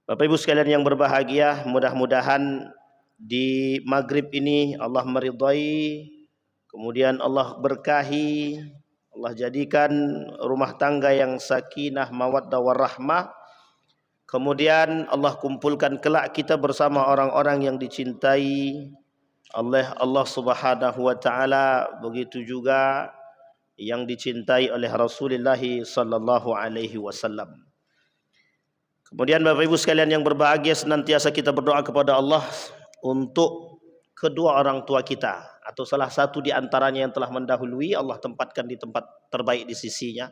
Bapak Ibu sekalian yang berbahagia, mudah-mudahan di maghrib ini Allah meridai, kemudian Allah berkahi, Allah jadikan rumah tangga yang sakinah, mawaddah warahmah. Kemudian Allah kumpulkan kelak kita bersama orang-orang yang dicintai oleh Allah Subhanahu wa taala, begitu juga yang dicintai oleh Rasulullah sallallahu alaihi wasallam. Kemudian Bapak Ibu sekalian yang berbahagia, senantiasa kita berdoa kepada Allah untuk kedua orang tua kita atau salah satu di antaranya yang telah mendahului, Allah tempatkan di tempat terbaik di sisinya.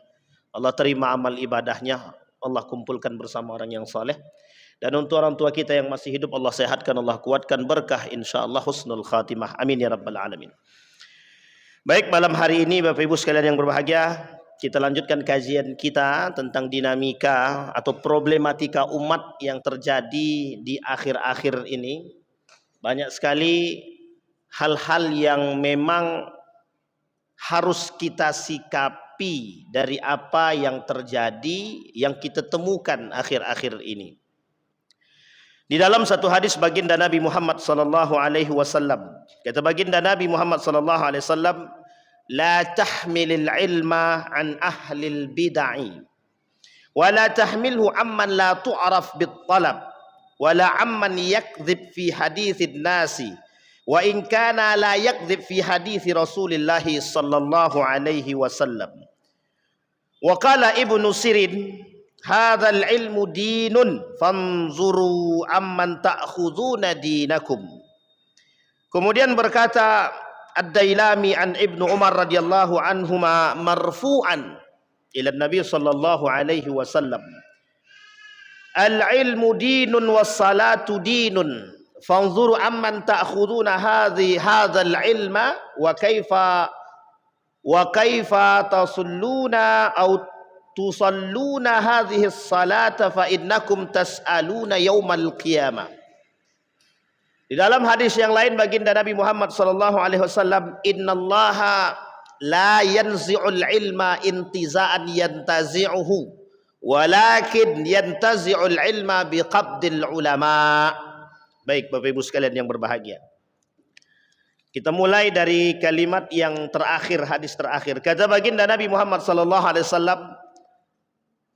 Allah terima amal ibadahnya, Allah kumpulkan bersama orang yang saleh. Dan untuk orang tua kita yang masih hidup, Allah sehatkan, Allah kuatkan, berkah, insyaallah husnul khatimah. Amin ya rabbal alamin. Baik, malam hari ini Bapak Ibu sekalian yang berbahagia, kita lanjutkan kajian kita tentang dinamika atau problematika umat yang terjadi di akhir-akhir ini. Banyak sekali hal-hal yang memang harus kita sikapi dari apa yang terjadi, yang kita temukan akhir-akhir ini. Di dalam satu hadis baginda Nabi Muhammad sallallahu alaihi wasallam, kata baginda Nabi Muhammad sallallahu alaihi wasallam, la tahmilil ilma an ahlil bid'ah wa la tahmilhu amman la tu'raf bit talab wa la amman yakdzib fi haditsin nasi wa in kana la yakdzib fi hadithi Rasulillah sallallahu alaihi wasallam. Wa qala Ibnu Sirin, hadzal ilmu dinun fanzuru amman ta'khuduna dinakum. Kemudian berkata Ad-Dailami an Ibnu Umar radhiyallahu anhuma marfu'an ila Nabi sallallahu alaihi wasallam, al-ilmu dinun was salatu dinun fanzuru amman ta'khuduna hadzal ilma wa kaifa tasulluna aw tusalluna hadhihi as-salata fa innakum tas'aluna yaumal qiyamah. Di dalam hadis yang lain baginda Nabi Muhammad sallallahu alaihi wasallam, innallaha la yanzi'ul ilma intiza'an yantazi'uhu walakin yantazi'ul ilma biqabdil ulama. Baik Bapak Ibu sekalian yang berbahagia, kita mulai dari kalimat yang terakhir, hadis terakhir. Kata baginda Nabi Muhammad sallallahu alaihi wasallam,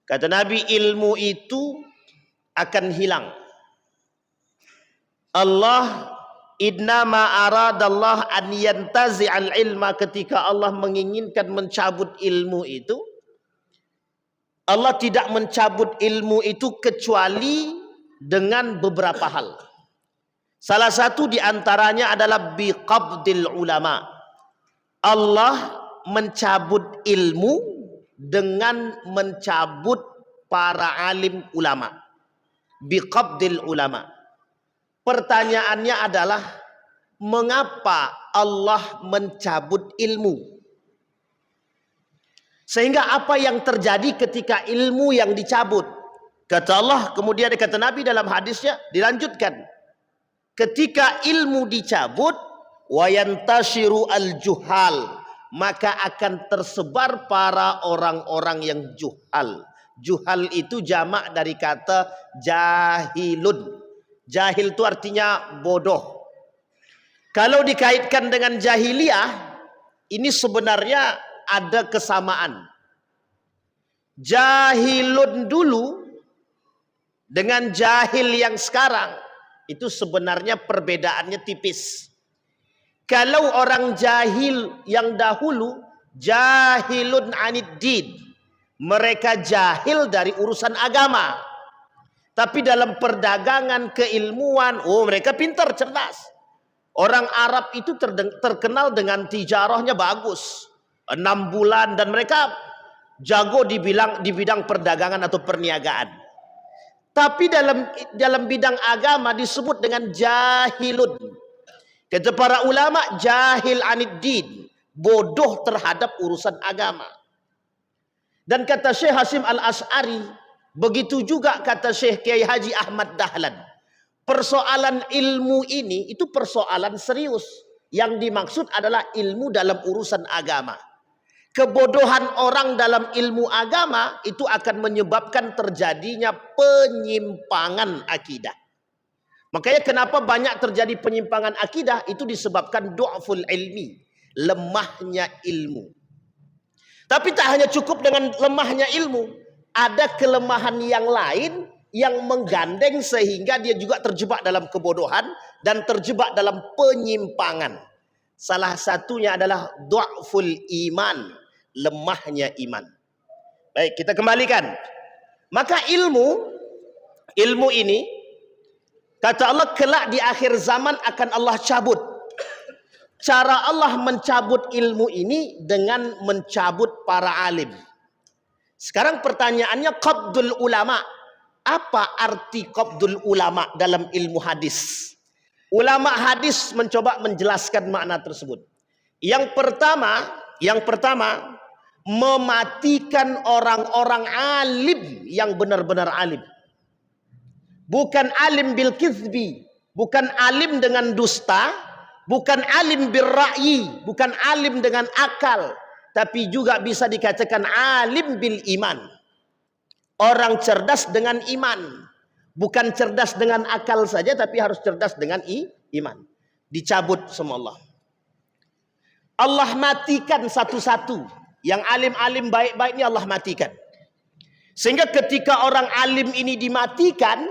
kata Nabi, ilmu itu akan hilang. Allah innama aradallah an yantazi'al ilma, ketika Allah menginginkan mencabut ilmu itu, Allah tidak mencabut ilmu itu kecuali dengan beberapa hal. Salah satu di antaranya adalah biqabdil ulama. Allah mencabut ilmu dengan mencabut para alim ulama. Biqabdil ulama. Pertanyaannya adalah, mengapa Allah mencabut ilmu? Sehingga apa yang terjadi ketika ilmu yang dicabut? Kata Allah, kemudian kata Nabi dalam hadisnya, dilanjutkan, ketika ilmu dicabut, wayantashiru al-juhal, maka akan tersebar para orang-orang yang juhal. Juhal itu jamak dari kata jahilun. Jahil itu artinya bodoh. Kalau dikaitkan dengan jahiliyah, ini sebenarnya ada kesamaan. Jahilun dulu dengan jahil yang sekarang, itu sebenarnya perbedaannya tipis. Kalau orang jahil yang dahulu, jahilun anid din, mereka jahil dari urusan agama. Tapi dalam perdagangan, keilmuan, mereka pintar, cerdas. Orang Arab itu terkenal dengan tijarahnya bagus. 6 bulan, dan mereka jago di bidang perdagangan atau perniagaan. Tapi dalam bidang agama disebut dengan jahilun. Kata para ulama, jahil anid din, bodoh terhadap urusan agama. Dan kata Syekh Hasim Al-Asy'ari, begitu juga kata Syekh Kiai Haji Ahmad Dahlan, persoalan ilmu ini itu persoalan serius. Yang dimaksud adalah ilmu dalam urusan agama. kebodohan orang dalam ilmu agama itu akan menyebabkan terjadinya penyimpangan akidah. Makanya kenapa banyak terjadi penyimpangan akidah itu disebabkan du'ful ilmi, lemahnya ilmu. Tapi tak hanya cukup dengan lemahnya ilmu, ada kelemahan yang lain yang menggandeng sehingga dia juga terjebak dalam kebodohan dan terjebak dalam penyimpangan. Salah satunya adalah du'ful iman, lemahnya iman. Baik, kita kembalikan. Maka ilmu ini kata Allah kelak di akhir zaman akan Allah cabut. Cara Allah mencabut ilmu ini dengan mencabut para alim. Sekarang pertanyaannya, qabdul ulama. Apa arti qabdul ulama dalam ilmu hadis? Ulama hadis mencoba menjelaskan makna tersebut. Yang pertama, mematikan orang-orang alim yang benar-benar alim. Bukan alim bil kizbi, bukan alim dengan dusta, bukan alim bil ra'yi, bukan alim dengan akal, tapi juga bisa dikatakan alim bil iman. Orang cerdas dengan iman. Bukan cerdas dengan akal saja, tapi harus cerdas dengan iman. Dicabut sama Allah. Allah matikan satu-satu. Yang alim-alim baik-baik ini Allah matikan. Sehingga ketika orang alim ini dimatikan,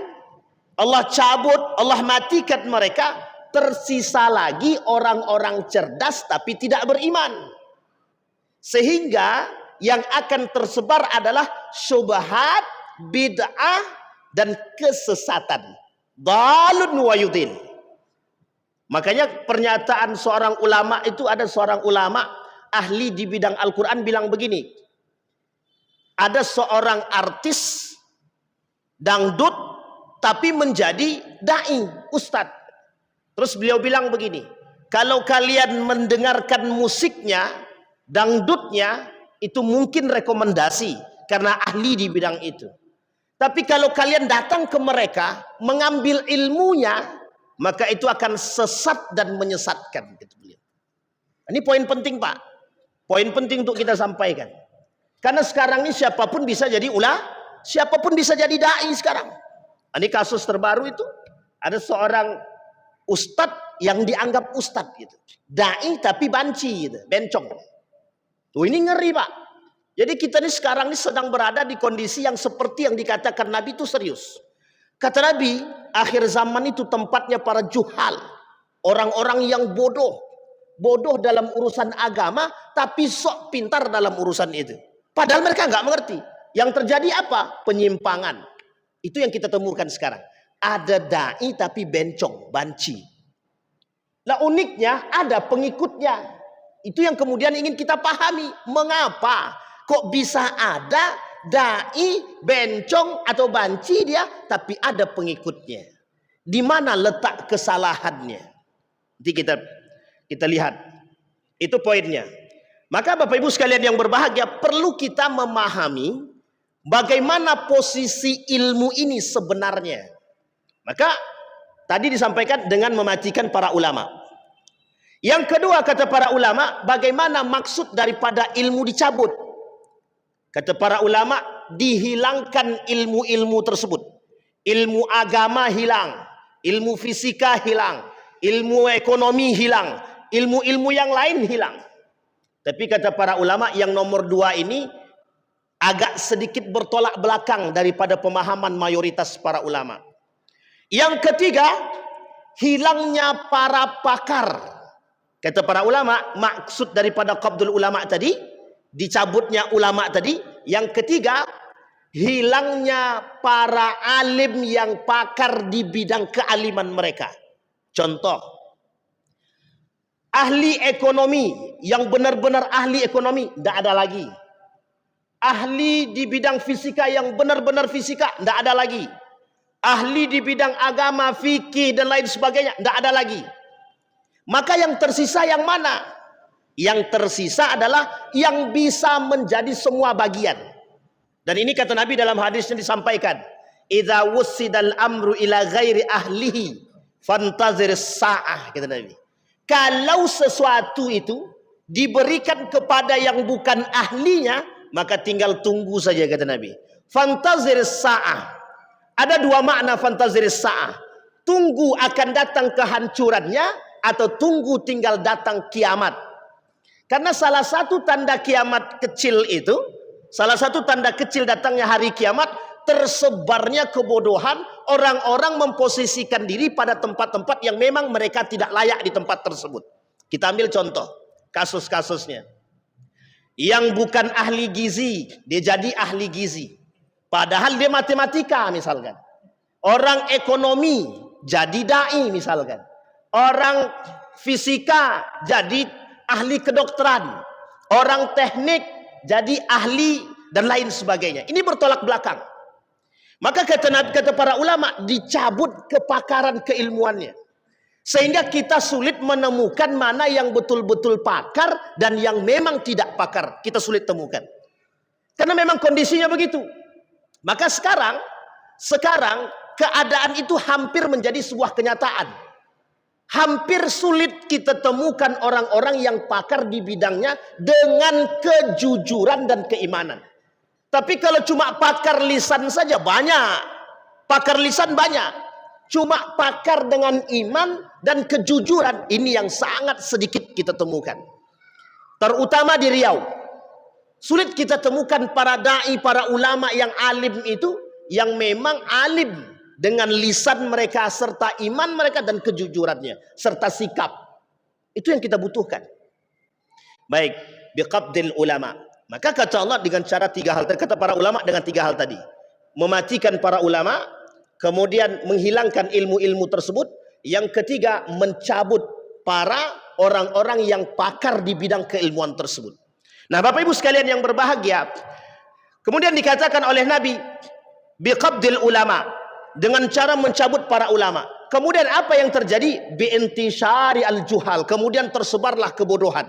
Allah cabut, Allah matikan mereka, tersisa lagi orang-orang cerdas tapi tidak beriman. Sehingga yang akan tersebar adalah syubhat, bid'ah, dan kesesatan. Dalun wa yudil. Makanya pernyataan seorang ulama itu, ada seorang ulama ahli di bidang Al-Quran bilang begini. Ada seorang artis dangdut tapi menjadi da'i, ustadz. Terus beliau bilang begini, kalau kalian mendengarkan musiknya, dangdutnya, itu mungkin rekomendasi karena ahli di bidang itu. Tapi kalau kalian datang ke mereka mengambil ilmunya, maka itu akan sesat dan menyesatkan, gitu beliau. Ini poin penting, Pak. Poin penting untuk kita sampaikan. Karena sekarang ini siapapun bisa jadi siapapun bisa jadi dai sekarang. Ini kasus terbaru itu, ada seorang ustadz yang dianggap ustadz gitu. Dai tapi banci gitu, bencong. Tuh ini ngeri, Pak. Jadi kita ini sekarang ini sedang berada di kondisi yang seperti yang dikatakan Nabi itu serius. Kata Nabi, akhir zaman itu tempatnya para juhal. Orang-orang yang bodoh. Bodoh dalam urusan agama, tapi sok pintar dalam urusan itu. Padahal mereka nggak mengerti. Yang terjadi apa? Penyimpangan. Itu yang kita temukan sekarang. Ada dai tapi bencong, banci. Lah uniknya ada pengikutnya. Itu yang kemudian ingin kita pahami. Mengapa kok bisa ada dai, bencong atau banci dia, tapi ada pengikutnya? Di mana letak kesalahannya? Nanti kita lihat. Itu poinnya. Maka Bapak Ibu sekalian yang berbahagia, perlu kita memahami bagaimana posisi ilmu ini sebenarnya. Maka tadi disampaikan dengan mematikan para ulama. Yang kedua kata para ulama, bagaimana maksud daripada ilmu dicabut? Kata para ulama, dihilangkan ilmu-ilmu tersebut. Ilmu agama hilang, ilmu fisika hilang, ilmu ekonomi hilang, ilmu-ilmu yang lain hilang. Tapi kata para ulama, yang nomor dua ini agak sedikit bertolak belakang daripada pemahaman mayoritas para ulama. Yang ketiga, hilangnya para pakar. Kata para ulama, maksud daripada qabdul ulama tadi, dicabutnya ulama tadi. Yang ketiga, hilangnya para alim yang pakar di bidang kealiman mereka. Contoh, ahli ekonomi yang benar-benar ahli ekonomi tidak ada lagi. Ahli di bidang fisika yang benar-benar fisika tidak ada lagi. Ahli di bidang agama, fikih dan lain sebagainya tidak ada lagi. Maka yang tersisa yang mana? Yang tersisa adalah yang bisa menjadi semua bagian. Dan ini kata Nabi dalam hadisnya disampaikan, idza wussidal amru ila ghairi ahlihi fantazir sa'ah, kata Nabi. Kalau sesuatu itu diberikan kepada yang bukan ahlinya, maka tinggal tunggu saja, kata Nabi. Fantazir sa'ah. Ada dua makna fantazir sa'ah. Tunggu akan datang kehancurannya, atau tunggu tinggal datang kiamat. Karena salah satu tanda kiamat kecil itu, salah satu tanda kecil datangnya hari kiamat, tersebarnya kebodohan, orang-orang memposisikan diri pada tempat-tempat yang memang mereka tidak layak di tempat tersebut. Kita ambil contoh kasus-kasusnya. Yang bukan ahli gizi, dia jadi ahli gizi. Padahal dia matematika misalkan. Orang ekonomi jadi dai misalkan. Orang fisika jadi ahli kedokteran. Orang teknik jadi ahli dan lain sebagainya. Ini bertolak belakang. Maka kata para ulama, dicabut kepakaran keilmuannya. Sehingga kita sulit menemukan mana yang betul-betul pakar dan yang memang tidak pakar. Kita sulit temukan. Karena memang kondisinya begitu. Maka sekarang keadaan itu hampir menjadi sebuah kenyataan. Hampir sulit kita temukan orang-orang yang pakar di bidangnya dengan kejujuran dan keimanan. Tapi kalau cuma pakar lisan saja banyak. Pakar lisan banyak. Cuma pakar dengan iman dan kejujuran, ini yang sangat sedikit kita temukan. Terutama di Riau. Sulit kita temukan para da'i, para ulama yang alim itu, yang memang alim dengan lisan mereka serta iman mereka dan kejujurannya serta sikap. Itu yang kita butuhkan. Baik, biqabdil ulama. Maka kata Allah dengan cara tiga hal, kata para ulama dengan tiga hal tadi. Mematikan para ulama, kemudian menghilangkan ilmu-ilmu tersebut. Yang ketiga, mencabut para orang-orang yang pakar di bidang keilmuan tersebut. Nah, Bapak Ibu sekalian yang berbahagia, kemudian dikatakan oleh Nabi, biqabdil ulama, dengan cara mencabut para ulama. Kemudian apa yang terjadi? Bi'intishari al-juhal, kemudian tersebarlah kebodohan.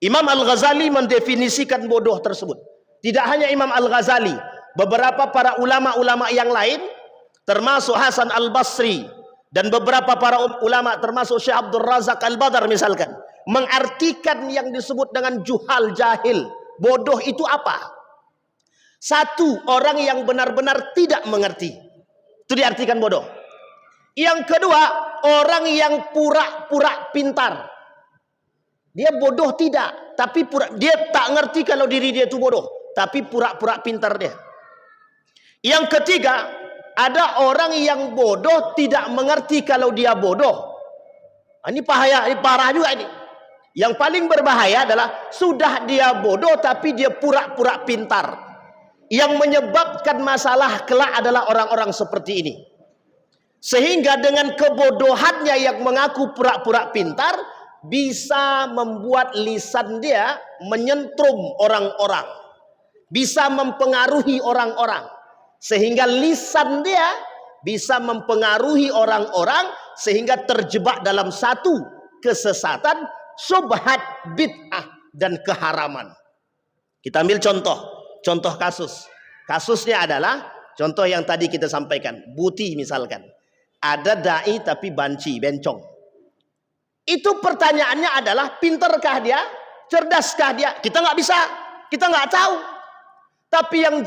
Imam Al-Ghazali mendefinisikan bodoh tersebut. Tidak hanya Imam Al-Ghazali, beberapa para ulama-ulama yang lain, termasuk Hasan Al-Basri, dan beberapa para ulama termasuk Syekh Abdul Razak Al-Badar misalkan, mengartikan yang disebut dengan juhal, jahil. Bodoh itu apa? Satu, orang yang benar-benar tidak mengerti. Itu diartikan bodoh. Yang kedua, orang yang pura-pura pintar. Dia bodoh tidak, tapi dia tak ngerti kalau diri dia itu bodoh, tapi pura-pura pintar dia. Yang ketiga, ada orang yang bodoh tidak mengerti kalau dia bodoh. Ini bahaya, ini parah juga ini. Yang paling berbahaya adalah sudah dia bodoh tapi dia pura-pura pintar. Yang menyebabkan masalah kelak adalah orang-orang seperti ini. Sehingga dengan kebodohannya yang mengaku pura-pura pintar, bisa membuat lisan dia menyentrum orang-orang, bisa mempengaruhi orang-orang, sehingga lisan dia bisa mempengaruhi orang-orang sehingga terjebak dalam satu kesesatan, syubhat, bid'ah dan keharaman. Kita ambil contoh kasus. Kasusnya adalah contoh yang tadi kita sampaikan, Buti misalkan. Ada dai tapi banci, bencong. Itu pertanyaannya adalah, pintarkah dia? Cerdaskah dia? Kita nggak bisa, kita nggak tahu. Tapi yang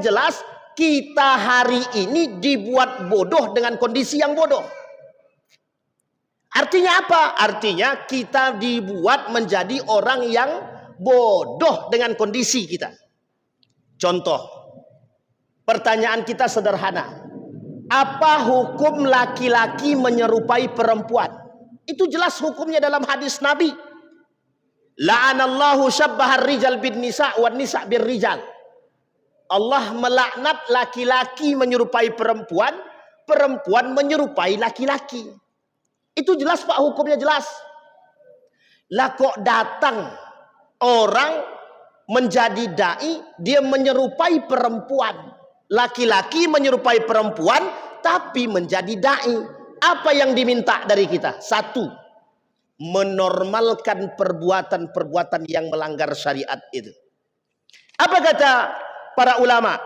jelas kita hari ini dibuat bodoh dengan kondisi yang bodoh. Artinya apa? Artinya kita dibuat menjadi orang yang bodoh dengan kondisi kita. Contoh, pertanyaan kita sederhana. Apa hukum laki-laki menyerupai perempuan? Itu jelas hukumnya dalam hadis Nabi. La'anallahu syabbahar rijal bin nisa' wan nisa' bir rijal. Allah melaknat laki-laki menyerupai perempuan, perempuan menyerupai laki-laki. Itu jelas Pak, hukumnya jelas. Lah kok datang orang menjadi dai, dia menyerupai perempuan. Laki-laki menyerupai perempuan tapi menjadi dai. Apa yang diminta dari kita? Satu, menormalkan perbuatan-perbuatan yang melanggar syariat itu. Apa kata para ulama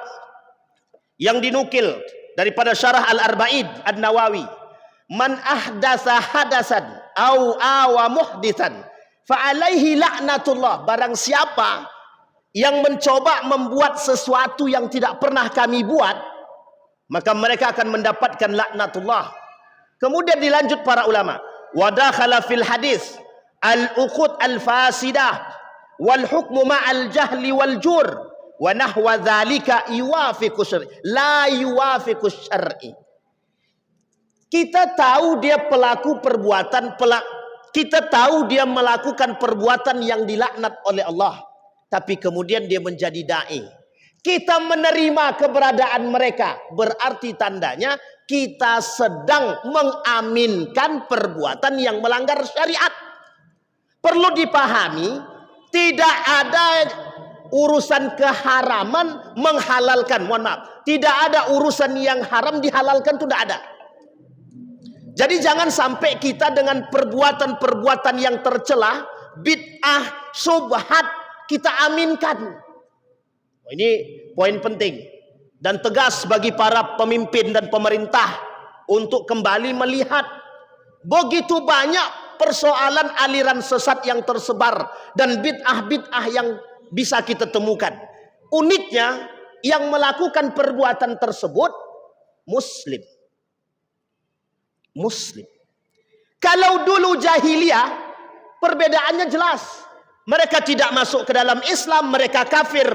yang dinukil daripada Syarah Al-Arba'in An-Nawawi? Man ahdatsa hadasan au awa muhditsan Fa'alaihi la'natullah. Barang siapa yang mencoba membuat sesuatu yang tidak pernah kami buat, maka mereka akan mendapatkan laknatullah. Kemudian dilanjut para ulama, wa dakhala fil hadis al-uqud al-fasidah wal hukmu ma'al jahli wal jur wa nahwa dzalika yuwafiqu syar'i la yuwafiqu syar'i. Kita tahu dia pelaku perbuatan kita tahu dia melakukan perbuatan yang dilaknat oleh Allah, tapi kemudian dia menjadi dai. Kita menerima keberadaan mereka, berarti tandanya kita sedang mengaminkan perbuatan yang melanggar syariat. Perlu dipahami, tidak ada urusan keharaman menghalalkan. Mohon maaf, tidak ada urusan yang haram dihalalkan, itu tidak ada. Jadi jangan sampai kita dengan perbuatan-perbuatan yang tercela, bid'ah, syubhat, kita aminkan. Ini poin penting dan tegas bagi para pemimpin dan pemerintah untuk kembali melihat begitu banyak persoalan aliran sesat yang tersebar dan bid'ah-bid'ah yang bisa kita temukan. Uniknya yang melakukan perbuatan tersebut Muslim. Kalau dulu jahiliyah perbedaannya jelas. Mereka tidak masuk ke dalam Islam, mereka kafir.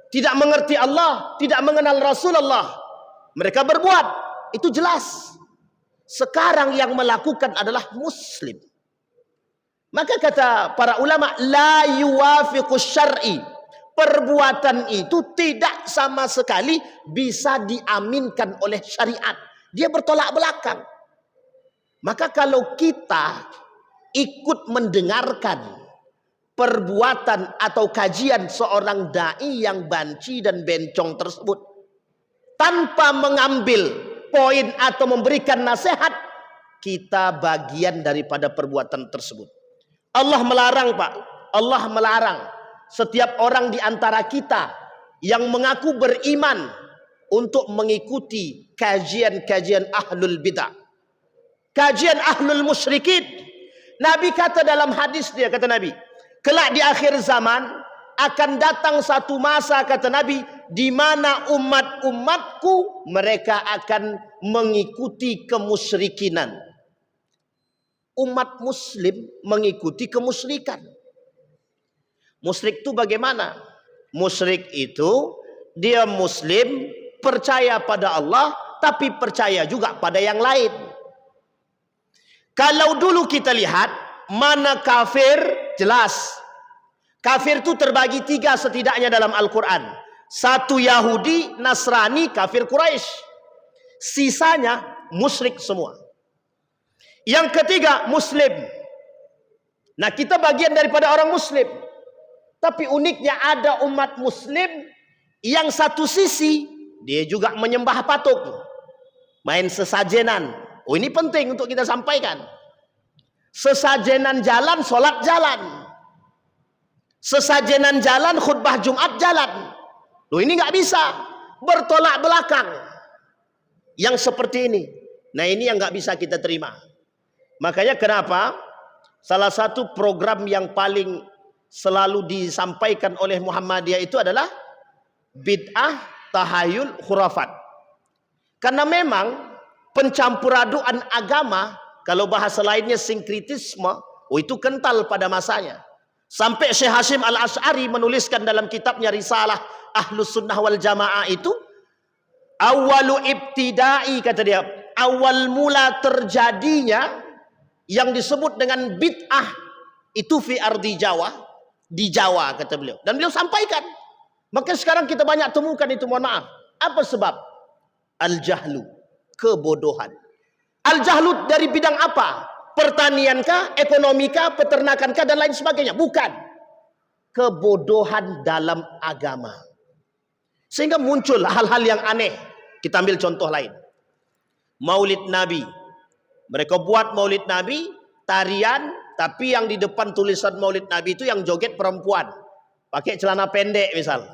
Tidak mengerti Allah, tidak mengenal Rasulullah. Mereka berbuat, itu jelas. Sekarang yang melakukan adalah Muslim. Maka kata para ulama, la yuwafiqus syar'i. Perbuatan itu tidak sama sekali bisa diaminkan oleh syariat. Dia bertolak belakang. Maka kalau kita ikut mendengarkan perbuatan atau kajian seorang dai yang banci dan bencong tersebut tanpa mengambil poin atau memberikan nasihat, kita bagian daripada perbuatan tersebut. Allah melarang, Pak. Allah melarang setiap orang di antara kita yang mengaku beriman untuk mengikuti kajian-kajian ahlul bidah, kajian ahlul musyrikin. Nabi kata dalam hadis dia, kata Nabi, kelak di akhir zaman akan datang satu masa, kata Nabi, di mana umat-umatku mereka akan mengikuti kemusyrikinan. Umat Muslim mengikuti kemusyrikan. Musyrik itu bagaimana? Musyrik itu dia Muslim, percaya pada Allah, tapi percaya juga pada yang lain. Kalau dulu kita lihat mana kafir, jelas. Kafir itu terbagi 3 setidaknya dalam Al-Quran. 1 Yahudi, Nasrani, kafir Quraisy. Sisanya musyrik semua. Yang ketiga Muslim. Nah, kita bagian daripada orang Muslim. Tapi uniknya ada umat Muslim yang satu sisi dia juga menyembah patung, main sesajenan. Oh, ini penting untuk kita sampaikan. Sesajenan jalan, sholat jalan. Sesajenan jalan, khutbah Jumat jalan. Loh, ini nggak bisa, bertolak belakang. Yang seperti ini. Nah, ini yang nggak bisa kita terima. Makanya kenapa salah satu program yang paling selalu disampaikan oleh Muhammadiyah itu adalah bid'ah, tahayul, khurafat. Karena memang pencampuradaan agama, kalau bahasa lainnya sinkritisme, itu kental pada masanya. Sampai Syekh Hashim Al-Asy'ari menuliskan dalam kitabnya Risalah Ahlus Sunnah wal Jamaah itu, awalu ibtidai, kata dia, awal mula terjadinya yang disebut dengan bid'ah itu fi ardi Jawa, di Jawa, kata beliau. Dan beliau sampaikan. Maka sekarang kita banyak temukan itu, mohon maaf. Apa sebab? Al-jahlu, kebodohan. Al-jahlu dari bidang apa? Pertaniankah, ekonomikah, peternakankah, dan lain sebagainya? Bukan. Kebodohan dalam agama. Sehingga muncul hal-hal yang aneh. Kita ambil contoh lain. Maulid Nabi. Mereka buat Maulid Nabi, tarian, tapi yang di depan tulisan Maulid Nabi itu yang joget perempuan. Pakai celana pendek misal.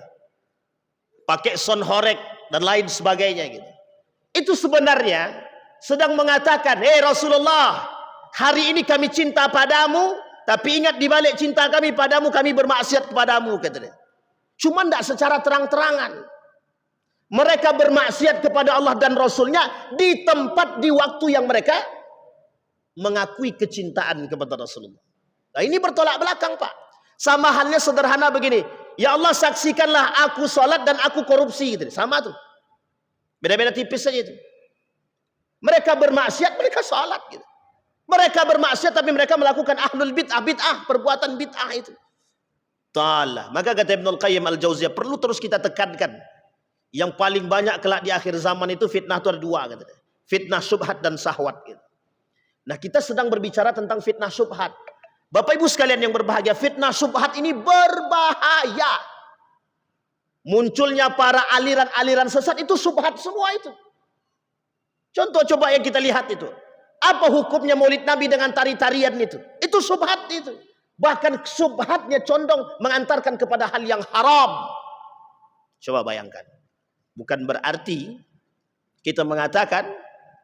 Pakai son horek dan lain sebagainya gitu. Itu sebenarnya sedang mengatakan, "Hei Rasulullah, hari ini kami cinta padamu, Tapi ingat di balik cinta kami padamu, kami bermaksiat kepadamu, kata dia. Cuma tidak secara terang-terangan. Mereka bermaksiat kepada Allah dan Rasulnya di tempat, di waktu yang mereka mengakui kecintaan kepada Rasulullah. Nah, ini bertolak belakang, Pak. Sama halnya sederhana begini. Ya Allah, saksikanlah aku salat dan aku korupsi, gitu. Sama tuh. Beda-beda tipis saja itu. Mereka bermaksiat, mereka salat, gitu. Mereka bermaksiat tapi mereka melakukan ahlul bid'ah, perbuatan bid'ah itu. Ta'ala. Maka kata Ibnul Qayyim Al-Jauziyah, perlu terus kita tekankan. Yang paling banyak kelak di akhir zaman itu fitnah itu ada dua, kata dia. Fitnah syubhat dan syahwat, gitu. Nah, kita sedang berbicara tentang fitnah syubhat. Bapak Ibu sekalian yang berbahagia, fitnah syubhat ini berbahaya. Munculnya para aliran-aliran sesat itu syubhat semua itu. Contoh coba yang kita lihat itu. Apa hukumnya maulid Nabi dengan tari-tarian itu? Itu syubhat itu. Bahkan syubhatnya condong mengantarkan kepada hal yang haram. Coba bayangkan. Bukan berarti kita mengatakan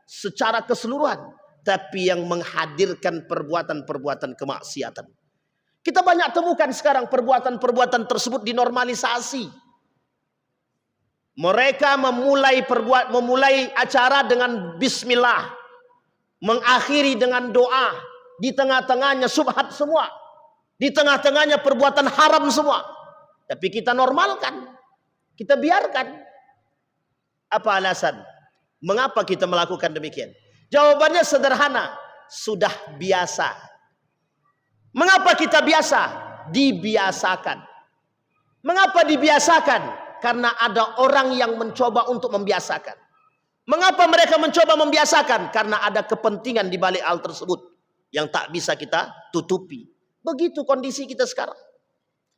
secara keseluruhan, tapi yang menghadirkan perbuatan-perbuatan kemaksiatan. Kita banyak temukan sekarang perbuatan-perbuatan tersebut dinormalisasi. Mereka memulai acara dengan bismillah, mengakhiri dengan doa, di tengah-tengahnya syubhat semua, di tengah-tengahnya perbuatan haram semua. Tapi kita normalkan, kita biarkan. Apa alasan? Mengapa kita melakukan demikian? Jawabannya sederhana, sudah biasa. Mengapa kita biasa? Dibiasakan. Mengapa dibiasakan? Karena ada orang yang mencoba untuk membiasakan. Mengapa mereka mencoba membiasakan? Karena ada kepentingan di balik hal tersebut yang tak bisa kita tutupi. Begitu kondisi kita sekarang.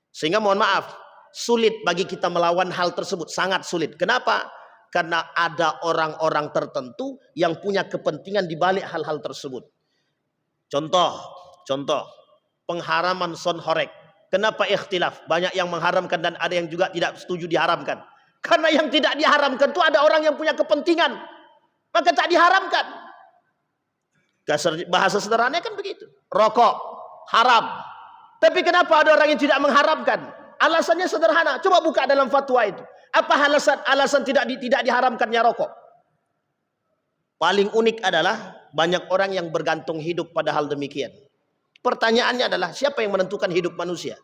Sehingga mohon maaf, sulit bagi kita melawan hal tersebut, sangat sulit. Kenapa? Karena ada orang-orang tertentu yang punya kepentingan di balik hal-hal tersebut. Contoh, pengharaman son horeg. Kenapa ikhtilaf? Banyak yang mengharamkan dan ada yang juga tidak setuju diharamkan. Karena yang tidak diharamkan itu ada orang yang punya kepentingan, maka tak diharamkan. Bahasa sederhananya kan begitu. Rokok haram. Tapi kenapa ada orang yang tidak mengharamkan? Alasannya sederhana. Coba buka dalam fatwa itu. Apa alasan tidak diharamkannya rokok? Paling unik adalah banyak orang yang bergantung hidup pada hal demikian. Pertanyaannya adalah siapa yang menentukan hidup manusia?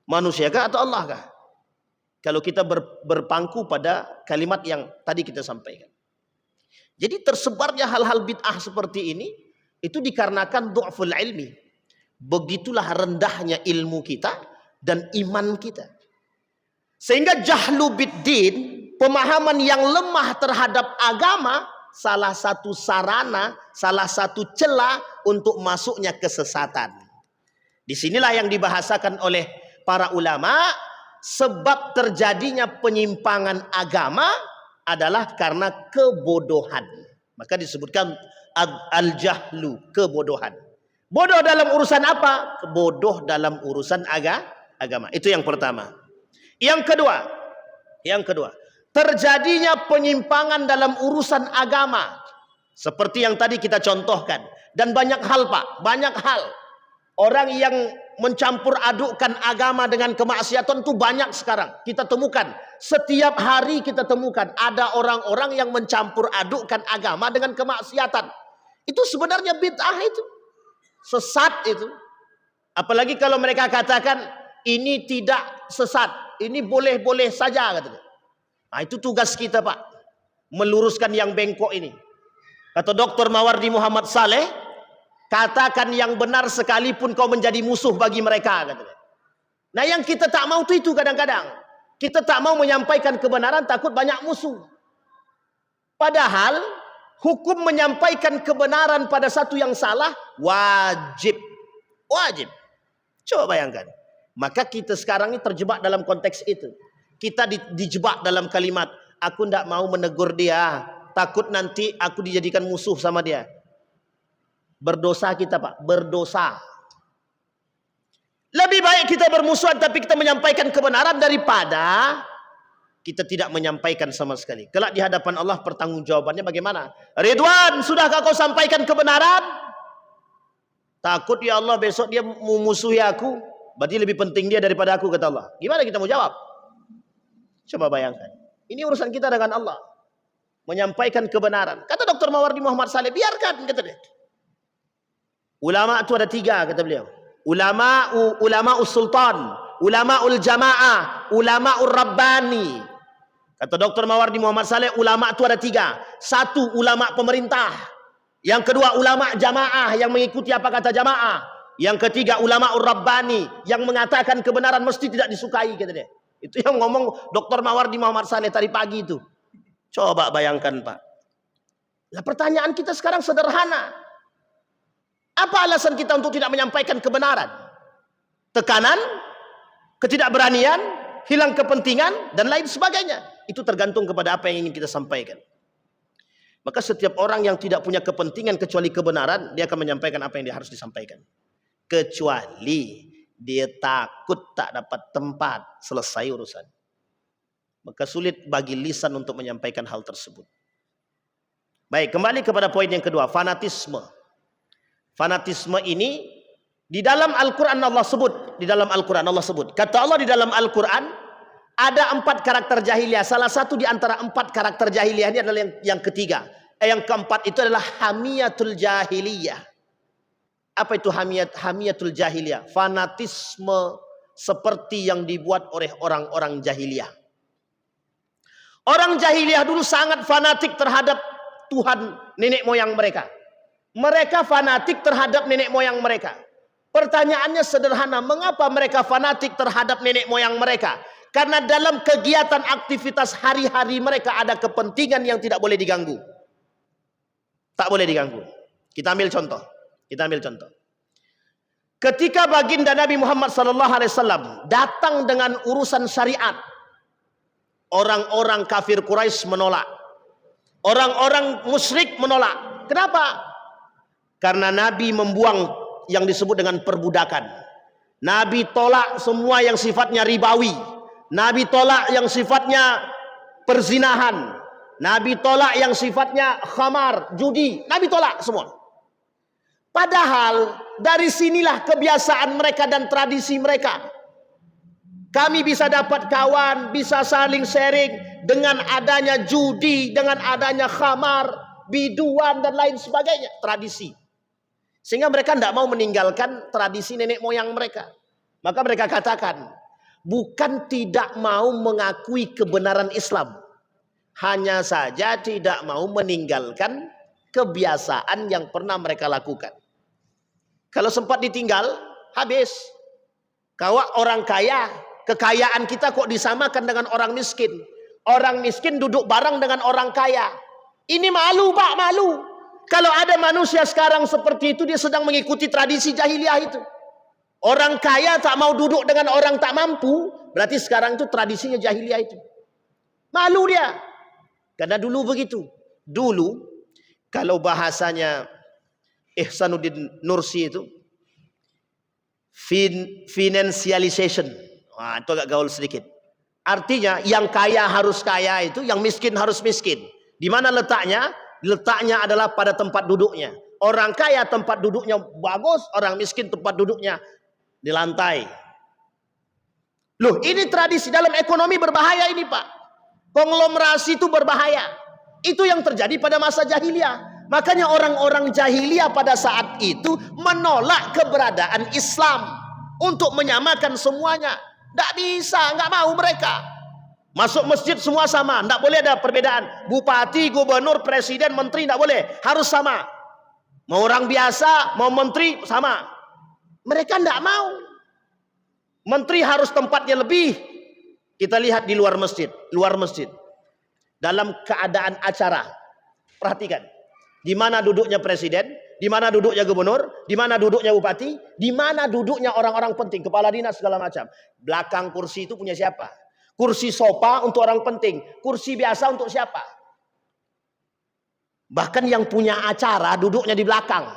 Manusiakah atau Allah kah? Kalau kita berpangku pada kalimat yang tadi kita sampaikan. Jadi tersebarnya hal-hal bid'ah seperti ini itu dikarenakan du'ful ilmi. Begitulah rendahnya ilmu kita dan iman kita. Sehingga jahlu biddin, pemahaman yang lemah terhadap agama, salah satu sarana, salah satu celah untuk masuknya kesesatan. Disinilah yang dibahasakan oleh para ulama, sebab terjadinya penyimpangan agama adalah karena kebodohan. Maka disebutkan al-jahlu, kebodohan. Bodoh dalam urusan apa? Bodoh dalam urusan agama. Itu yang pertama. Yang kedua, terjadinya penyimpangan dalam urusan agama. Seperti yang tadi kita contohkan. Dan banyak hal, Pak. Banyak hal. Orang yang mencampur adukkan agama dengan kemaksiatan itu banyak sekarang. Kita temukan. Setiap hari kita temukan. Ada orang-orang yang mencampur adukkan agama dengan kemaksiatan. Itu sebenarnya bid'ah itu. Sesat itu. Apalagi kalau mereka katakan ini tidak sesat. Ini boleh-boleh saja, katanya. Nah, itu tugas kita, Pak. Meluruskan yang bengkok ini. Kata Dr. Mawardi Muhammad Saleh, katakan yang benar sekalipun kau menjadi musuh bagi mereka, katanya. Nah, yang kita tak mau itu kadang-kadang. Kita tak mau menyampaikan kebenaran, takut banyak musuh. Padahal hukum menyampaikan kebenaran pada satu yang salah wajib. Wajib. Coba bayangkan. Maka kita sekarang ini terjebak dalam konteks itu. Kita dijebak dalam kalimat, aku tidak mau menegur dia, takut nanti aku dijadikan musuh sama dia. Berdosa kita, Pak, berdosa. Lebih baik kita bermusuhan tapi kita menyampaikan kebenaran daripada kita tidak menyampaikan sama sekali. Kelak di hadapan Allah pertanggungjawabannya bagaimana? Ridwan, sudahkah kau sampaikan kebenaran? Takut ya Allah besok dia memusuhi aku, berarti lebih penting dia daripada aku, kata Allah. Gimana kita mau jawab? Coba bayangkan. Ini urusan kita dengan Allah. Menyampaikan kebenaran. Kata Dr. Mawardi Muhammad Saleh, biarkan, kata dia. Ulama itu ada 3, kata beliau. Ulama'ul sultan, ulama'ul jamaah, ulama'ul rabbani. Kata Dr. Mawardi Muhammad Saleh, ulama itu ada 3. 1, ulama pemerintah. Yang kedua, ulama jamaah yang mengikuti apa kata jamaah. Yang ketiga, ulama rabbani yang mengatakan kebenaran mesti tidak disukai, kata dia. Itu yang ngomong Dr. Mawardi Muhammad Saleh tadi pagi itu. Coba bayangkan, Pak. Nah, pertanyaan kita sekarang sederhana. Apa alasan kita untuk tidak menyampaikan kebenaran? Tekanan, ketidakberanian, hilang kepentingan, dan lain sebagainya. Itu tergantung kepada apa yang ingin kita sampaikan. Maka setiap orang yang tidak punya kepentingan kecuali kebenaran, dia akan menyampaikan apa yang dia harus disampaikan. Kecuali dia takut tak dapat tempat, selesai urusan. Maka sulit bagi lisan untuk menyampaikan hal tersebut. Baik, kembali kepada poin yang kedua, fanatisme. Fanatisme ini di dalam Al-Quran Allah sebut. Di dalam Al-Quran Allah sebut. Kata Allah di dalam Al-Quran, ada 4 karakter jahiliyah. Salah satu di antara 4 karakter jahiliyah ini adalah yang ketiga. Yang keempat itu adalah hamiyatul jahiliyah. Apa itu hamiyatul jahiliyah? Fanatisme seperti yang dibuat oleh orang-orang jahiliyah. Orang jahiliyah dulu sangat fanatik terhadap Tuhan nenek moyang mereka. Mereka fanatik terhadap nenek moyang mereka. Pertanyaannya sederhana, mengapa mereka fanatik terhadap nenek moyang mereka? Karena dalam kegiatan aktivitas hari-hari mereka ada kepentingan yang tidak boleh diganggu. Tak boleh diganggu. Kita ambil contoh. Ketika baginda Nabi Muhammad SAW datang dengan urusan syariat, orang-orang kafir Quraisy menolak. Orang-orang musyrik menolak. Kenapa? Karena Nabi membuang yang disebut dengan perbudakan. Nabi tolak semua yang sifatnya ribawi. Nabi tolak yang sifatnya perzinahan. Nabi tolak yang sifatnya khamar, judi. Nabi tolak semua. Padahal dari sinilah kebiasaan mereka dan tradisi mereka. Kami bisa dapat kawan, bisa saling sharing dengan adanya judi, dengan adanya khamar, biduan dan lain sebagainya. Tradisi. Sehingga mereka tidak mau meninggalkan tradisi nenek moyang mereka. Maka mereka katakan, bukan tidak mau mengakui kebenaran Islam. Hanya saja tidak mau meninggalkan kebiasaan yang pernah mereka lakukan. Kalau sempat ditinggal, habis. Kalau orang kaya, kekayaan kita kok disamakan dengan orang miskin. Orang miskin duduk bareng dengan orang kaya. Ini malu, Pak, malu. Kalau ada manusia sekarang seperti itu, dia sedang mengikuti tradisi jahiliyah itu. Orang kaya tak mau duduk dengan orang tak mampu, berarti sekarang itu tradisinya jahiliyah itu. Malu dia. Karena dulu begitu. Dulu, kalau bahasanya Ihsanuddin Nursi itu, financialization. Wah, itu agak gaul sedikit. Artinya, yang kaya harus kaya itu, yang miskin harus miskin. Di mana letaknya? Letaknya adalah pada tempat duduknya. Orang kaya tempat duduknya bagus, orang miskin tempat duduknya di lantai. Loh, ini tradisi dalam ekonomi berbahaya ini, Pak. Konglomerasi itu berbahaya. Itu yang terjadi pada masa jahiliyah. Makanya orang-orang jahiliyah pada saat itu menolak keberadaan Islam untuk menyamakan semuanya. Tidak bisa, nggak mau mereka. Masuk masjid semua sama, tidak boleh ada perbedaan. Bupati, gubernur, presiden, menteri tidak boleh, harus sama. Mau orang biasa, mau menteri sama. Mereka tidak mau. Menteri harus tempatnya lebih. Kita lihat di luar masjid, dalam keadaan acara. Perhatikan, di mana duduknya presiden, di mana duduknya gubernur, di mana duduknya bupati, di mana duduknya orang-orang penting, kepala dinas segala macam. Belakang kursi itu punya siapa? Kursi sofa untuk orang penting, kursi biasa untuk siapa? Bahkan yang punya acara duduknya di belakang,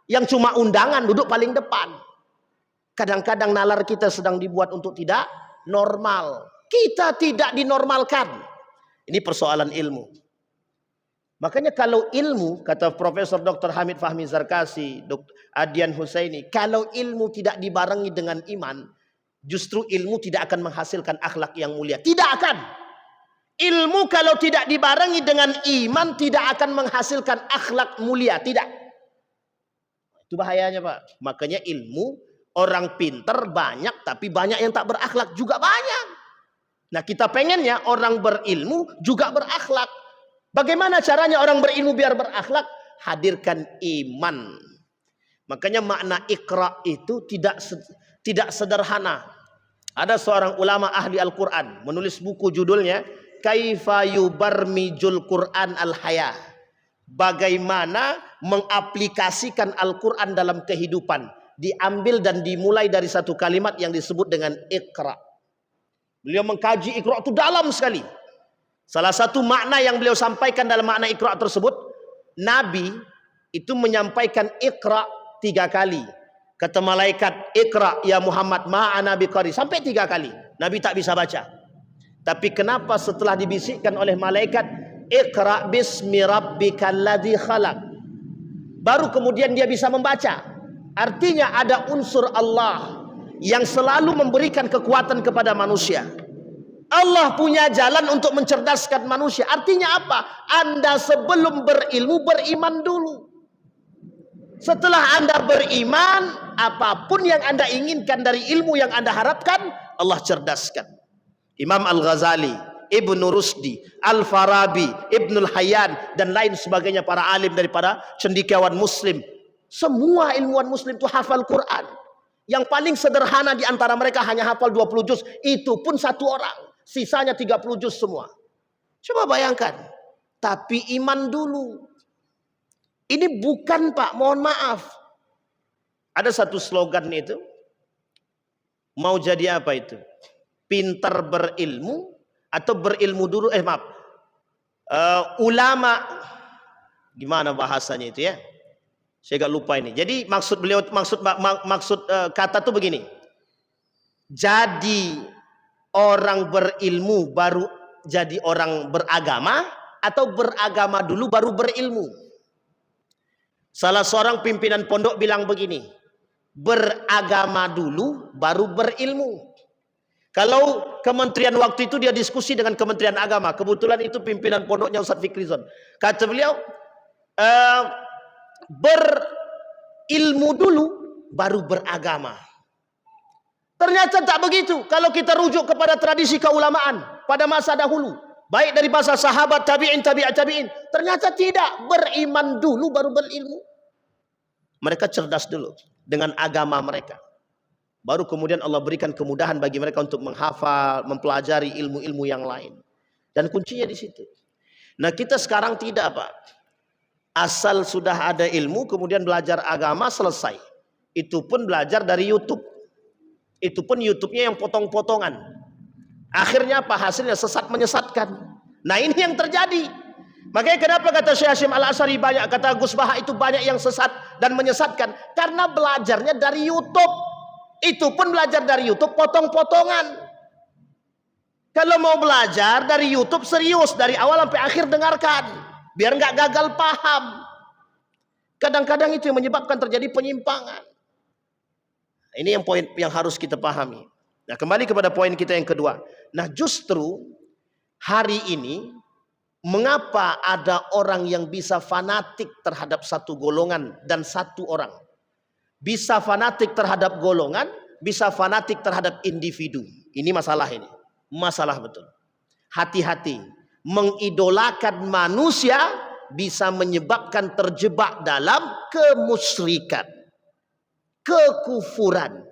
yang cuma undangan duduk paling depan. Kadang-kadang nalar kita sedang dibuat untuk tidak normal. Kita tidak dinormalkan. Ini persoalan ilmu. Makanya kalau ilmu, kata Profesor Dr. Hamid Fahmi Zarkasi, Dr. Adian Husaini, kalau ilmu tidak dibarengi dengan iman, justru ilmu tidak akan menghasilkan akhlak yang mulia. Tidak akan. Ilmu kalau tidak dibarengi dengan iman tidak akan menghasilkan akhlak mulia. Tidak. Itu bahayanya, Pak. Makanya ilmu, orang pinter banyak, tapi banyak yang tak berakhlak juga banyak. Nah, kita pengennya orang berilmu juga berakhlak. Bagaimana caranya orang berilmu biar berakhlak? Hadirkan iman. Makanya makna Iqra itu tidak sederhana. Ada seorang ulama ahli Al-Quran menulis buku judulnya Kaifa Yubarmijul Quran Al-Hayah. Bagaimana mengaplikasikan Al-Quran dalam kehidupan. Diambil dan dimulai dari satu kalimat yang disebut dengan Iqra. Beliau mengkaji Iqra itu dalam sekali. Salah satu makna yang beliau sampaikan dalam makna Iqra tersebut, Nabi itu menyampaikan Iqra 3 kali. Kata malaikat, Iqra ya Muhammad ma'ana biqari. Sampai 3 kali. Nabi tak bisa baca. Tapi kenapa setelah dibisikkan oleh malaikat, Iqra bismi rabbikal ladzi khalaq, baru kemudian dia bisa membaca. Artinya ada unsur Allah yang selalu memberikan kekuatan kepada manusia. Allah punya jalan untuk mencerdaskan manusia. Artinya apa? Anda sebelum berilmu, beriman dulu. Setelah Anda beriman, apapun yang Anda inginkan dari ilmu yang Anda harapkan, Allah cerdaskan. Imam Al-Ghazali, Ibnu Rusdi, Al-Farabi, Ibnul Hayyan, dan lain sebagainya, para alim daripada cendekiawan muslim. Semua ilmuwan muslim itu hafal Quran. Yang paling sederhana di antara mereka hanya hafal 20 juz. Itu pun 1 orang. Sisanya 30 juz semua. Coba bayangkan. Tapi iman dulu. Ini bukan, Pak, mohon maaf. Ada satu slogan itu. Mau jadi apa itu? Pintar berilmu atau berilmu dulu? Maaf. Ulama. Gimana bahasanya itu ya? Saya agak lupa ini. Jadi maksud beliau, maksud kata itu begini. Jadi orang berilmu baru jadi orang beragama, atau beragama dulu baru berilmu? Salah seorang pimpinan pondok bilang begini, beragama dulu baru berilmu. Kalau kementerian waktu itu dia diskusi dengan Kementerian Agama, kebetulan itu pimpinan pondoknya Ustaz Fikrizon. Kata beliau, berilmu dulu baru beragama. Ternyata tak begitu. Kalau kita rujuk kepada tradisi keulamaan pada masa dahulu, baik dari masa sahabat, tabi'in, tabi'in, ternyata tidak. Beriman dulu baru berilmu. Mereka cerdas dulu dengan agama mereka. Baru kemudian Allah berikan kemudahan bagi mereka untuk menghafal, mempelajari ilmu-ilmu yang lain. Dan kuncinya di situ. Nah, kita sekarang tidak, Pak. Asal sudah ada ilmu, kemudian belajar agama, selesai. Itu pun belajar dari YouTube. Itu pun YouTube-nya yang potong-potongan. Akhirnya apa? Hasilnya sesat menyesatkan. Nah, ini yang terjadi. Makanya kenapa kata Syekh Hasyim Al-Asy'ari banyak, kata Gus Baha itu banyak yang sesat dan menyesatkan. Karena belajarnya dari YouTube. Itu pun belajar dari YouTube potong-potongan. Kalau mau belajar dari YouTube serius, dari awal sampai akhir dengarkan. Biar nggak gagal paham. Kadang-kadang itu yang menyebabkan terjadi penyimpangan. Ini yang poin yang harus kita pahami. Nah, kembali kepada poin kita yang kedua. Nah, justru hari ini mengapa ada orang yang bisa fanatik terhadap satu golongan dan satu orang? Bisa fanatik terhadap golongan, bisa fanatik terhadap individu. Ini masalah ini. Masalah betul. Hati-hati. Mengidolakan manusia bisa menyebabkan terjebak dalam kemusyrikan, kekufuran.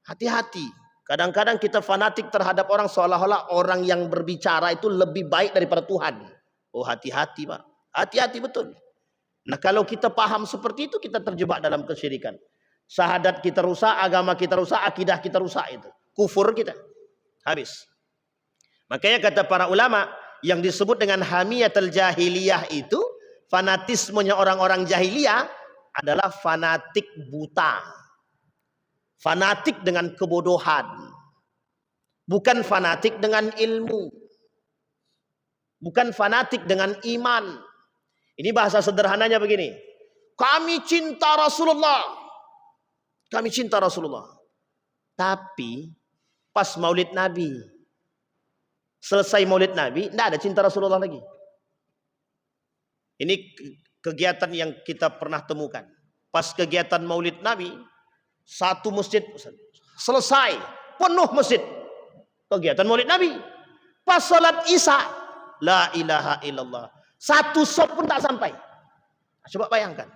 Hati-hati. Kadang-kadang kita fanatik terhadap orang seolah-olah orang yang berbicara itu lebih baik daripada Tuhan. Oh, hati-hati, Pak. Hati-hati betul. Nah, kalau kita paham seperti itu, kita terjebak dalam kesyirikan. Syahadat kita rusak, agama kita rusak, akidah kita rusak itu. Kufur kita. Habis. Makanya kata para ulama, yang disebut dengan hamiyatul jahiliyah itu, fanatismenya orang-orang jahiliyah adalah fanatik buta. Fanatik dengan kebodohan. Bukan fanatik dengan ilmu. Bukan fanatik dengan iman. Ini bahasa sederhananya begini. Kami cinta Rasulullah. Kami cinta Rasulullah. Tapi pas Maulid Nabi, selesai Maulid Nabi, tidak ada cinta Rasulullah lagi. Ini kegiatan yang kita pernah temukan. Pas kegiatan Maulid Nabi, satu masjid selesai, penuh masjid. Kegiatan Maulid Nabi. Pas salat Isya, la ilaha illallah. Satu sop pun tak sampai. Coba bayangkan.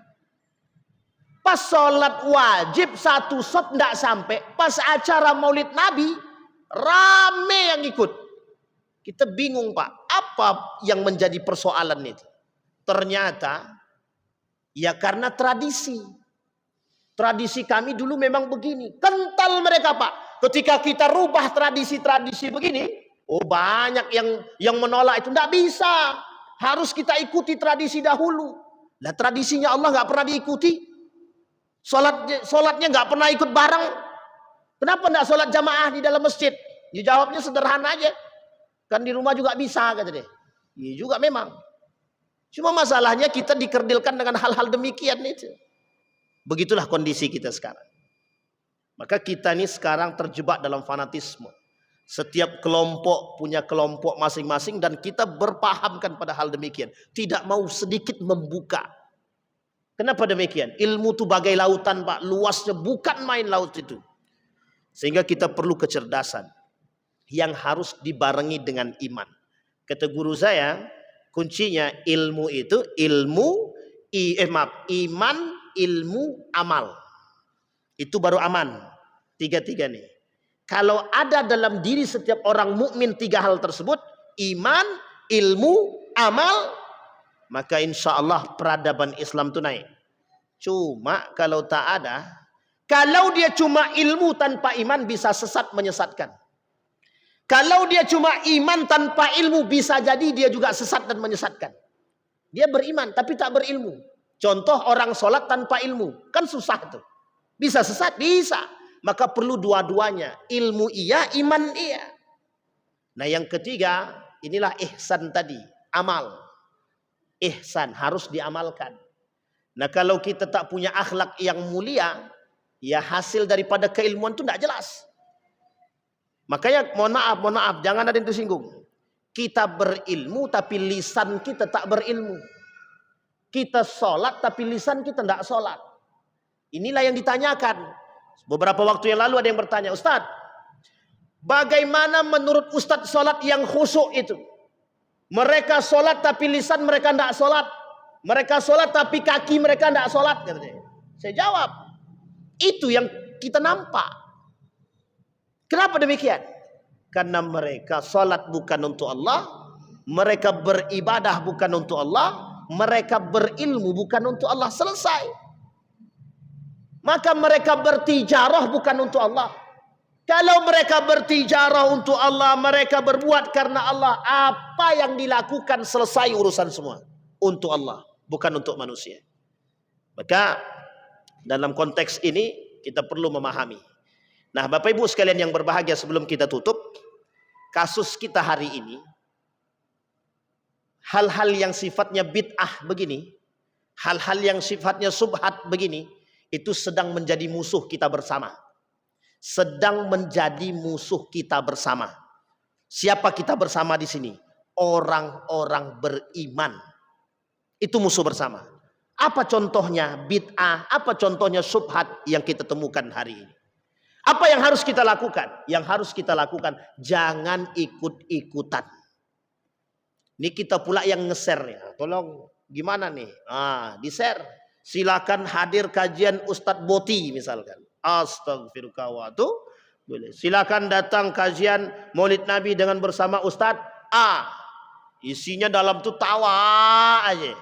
Pas salat wajib satu sop tidak sampai. Pas acara Maulid Nabi, rame yang ikut. Kita bingung, Pak. Apa yang menjadi persoalan itu? Ternyata ya karena tradisi. Tradisi kami dulu memang begini. Kental mereka, Pak. Ketika kita rubah tradisi-tradisi begini, oh banyak yang menolak itu. Tidak bisa. Harus kita ikuti tradisi dahulu. Lah tradisinya Allah nggak pernah diikuti. Sholatnya nggak pernah ikut bareng. Kenapa nggak sholat jamaah di dalam masjid? Dijawabnya sederhana aja. Kan di rumah juga bisa, kata dia. Iya juga memang. Cuma masalahnya kita dikerdilkan dengan hal-hal demikian itu. Begitulah kondisi kita sekarang. Maka kita ini sekarang terjebak dalam fanatisme. Setiap kelompok punya kelompok masing-masing dan kita berpahamkan pada hal demikian. Tidak mau sedikit membuka. Kenapa demikian? Ilmu itu bagai lautan, Pak. Luasnya bukan main laut itu. Sehingga kita perlu kecerdasan yang harus dibarengi dengan iman. Kata guru saya, kuncinya ilmu itu iman, ilmu, amal. Itu baru aman. Tiga-tiga nih. Kalau ada dalam diri setiap orang mukmin tiga hal tersebut, iman, ilmu, amal, maka insya Allah peradaban Islam itu naik. Cuma kalau tak ada, kalau dia cuma ilmu tanpa iman bisa sesat menyesatkan. Kalau dia cuma iman tanpa ilmu bisa jadi dia juga sesat dan menyesatkan. Dia beriman tapi tak berilmu. Contoh orang sholat tanpa ilmu, kan susah tuh. Bisa sesat? Bisa. Maka perlu dua-duanya. Ilmu iya, iman iya. Nah yang ketiga, inilah ihsan tadi. Amal. Ihsan harus diamalkan. Nah kalau kita tak punya akhlak yang mulia, ya hasil daripada keilmuan itu tidak jelas. Makanya mohon maaf, jangan ada yang tersinggung. Kita berilmu tapi lisan kita tak berilmu. Kita sholat tapi lisan kita tidak sholat. Inilah yang ditanyakan. Beberapa waktu yang lalu ada yang bertanya, Ustadz, bagaimana menurut Ustadz sholat yang khusyuk itu? Mereka sholat tapi lisan mereka tidak sholat. Mereka sholat tapi kaki mereka tidak sholat. Saya jawab, itu yang kita nampak. Kenapa demikian? Karena mereka sholat bukan untuk Allah. Mereka beribadah bukan untuk Allah. Mereka berilmu bukan untuk Allah. Selesai. Maka mereka bertijarah bukan untuk Allah. Kalau mereka bertijarah untuk Allah, mereka berbuat karena Allah, apa yang dilakukan selesai urusan semua. Untuk Allah, bukan untuk manusia. Maka dalam konteks ini kita perlu memahami. Nah Bapak Ibu sekalian yang berbahagia, sebelum kita tutup, kasus kita hari ini, hal-hal yang sifatnya bid'ah begini, hal-hal yang sifatnya subhat begini, itu sedang menjadi musuh kita bersama. Sedang menjadi musuh kita bersama. Siapa kita bersama di sini? Orang-orang beriman. Itu musuh bersama. Apa contohnya bid'ah? Apa contohnya subhat yang kita temukan hari ini? Apa yang harus kita lakukan? Yang harus kita lakukan, jangan ikut-ikutan. Ini kita pula yang nge-share ya. Tolong gimana nih? Di-share. Silakan hadir kajian Ustadz Boti misalkan. Astagfirullah. Boleh. Silakan datang kajian Maulid Nabi dengan bersama Ustadz A. Isinya dalam tuh tawa aja.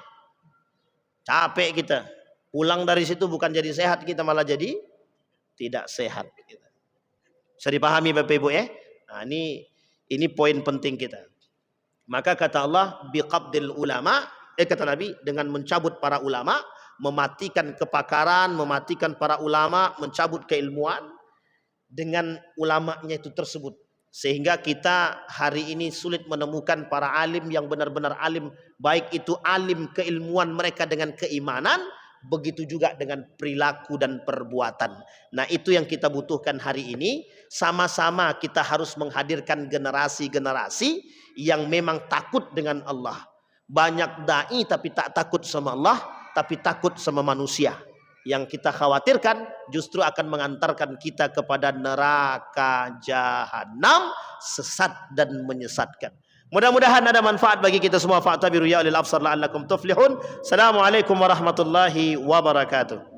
Capek kita. Pulang dari situ bukan jadi sehat, kita malah jadi tidak sehat. Bisa dipahami Bapak Ibu ya? Nah, ini poin penting kita. Maka kata Allah, biqabdil ulama, kata Nabi, dengan mencabut para ulama, mematikan kepakaran, mematikan para ulama, mencabut keilmuan dengan ulamanya itu tersebut. Sehingga kita hari ini sulit menemukan para alim yang benar-benar alim, baik itu alim keilmuan mereka dengan keimanan, begitu juga dengan perilaku dan perbuatan. Nah, itu yang kita butuhkan hari ini. Sama-sama kita harus menghadirkan generasi-generasi yang memang takut dengan Allah. Banyak dai tapi tak takut sama Allah, tapi takut sama manusia. Yang kita khawatirkan justru akan mengantarkan kita kepada neraka jahanam, sesat dan menyesatkan. Mudah-mudahan ada manfaat bagi kita semua. Fa'tabiru ya ulil absar la'allakum tuflihun. Assalamualaikum warahmatullahi wabarakatuh.